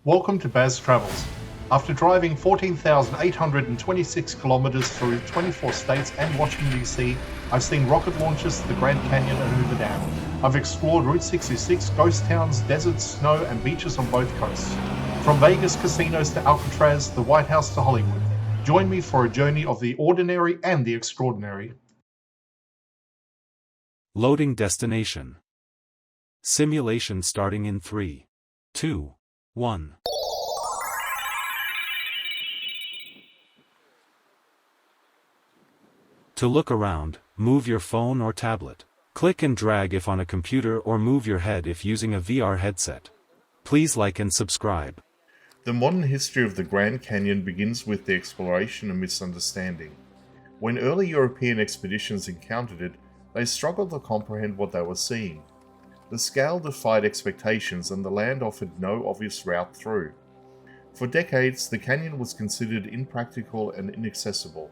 Welcome to Baz Travels. After driving 14,826 kilometers through 24 states and Washington, D.C., I've seen rocket launches to the Grand Canyon and Hoover Dam. I've explored Route 66, ghost towns, deserts, snow, and beaches on both coasts. From Vegas casinos to Alcatraz, the White House to Hollywood. Join me for a journey of the ordinary and the extraordinary. Loading destination. Simulation starting in 3, 2, 1. To look around, move your phone or tablet. Click and drag if on a computer or move your head if using a VR headset. Please like and subscribe. The modern history of the Grand Canyon begins with the exploration and misunderstanding. When early European expeditions encountered it, they struggled to comprehend what they were seeing. The scale defied expectations and the land offered no obvious route through. For decades, the canyon was considered impractical and inaccessible.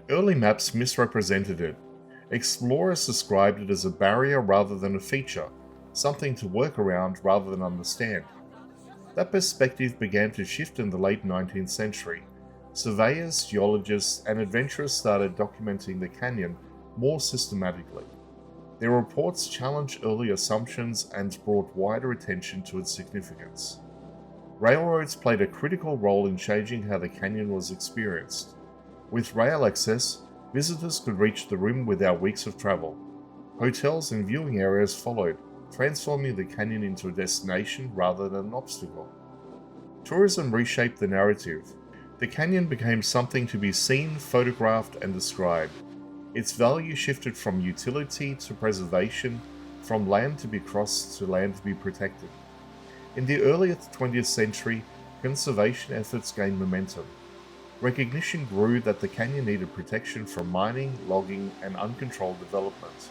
Early maps misrepresented it. Explorers described it as a barrier rather than a feature, something to work around rather than understand. That perspective began to shift in the late 19th century. Surveyors, geologists, and adventurers started documenting the canyon more systematically. Their reports challenged early assumptions and brought wider attention to its significance. Railroads played a critical role in changing how the canyon was experienced. With rail access, visitors could reach the rim without weeks of travel. Hotels and viewing areas followed, transforming the canyon into a destination rather than an obstacle. Tourism reshaped the narrative. The canyon became something to be seen, photographed, and described. Its value shifted from utility to preservation, from land to be crossed to land to be protected. In the early 20th century, conservation efforts gained momentum. Recognition grew that the canyon needed protection from mining, logging, and uncontrolled development.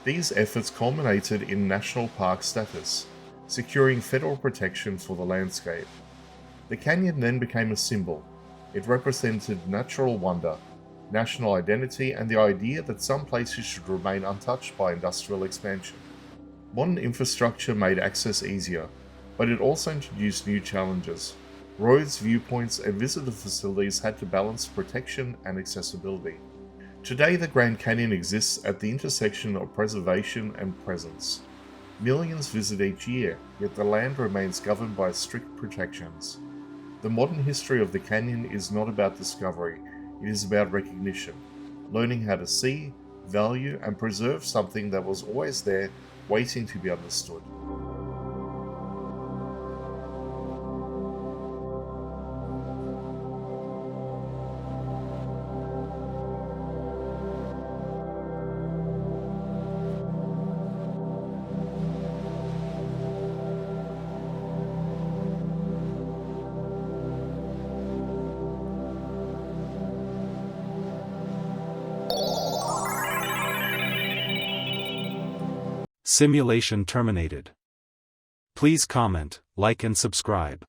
These efforts culminated in national park status, securing federal protection for the landscape. The canyon then became a symbol. It represented natural wonder, national identity, and the idea that some places should remain untouched by industrial expansion. Modern infrastructure made access easier, but it also introduced new challenges. Roads, viewpoints, and visitor facilities had to balance protection and accessibility. Today, the Grand Canyon exists at the intersection of preservation and presence. Millions visit each year, yet the land remains governed by strict protections. The modern history of the canyon is not about discovery, it is about recognition, learning how to see, value, and preserve something that was always there, waiting to be understood. Simulation terminated. Please comment, like and subscribe.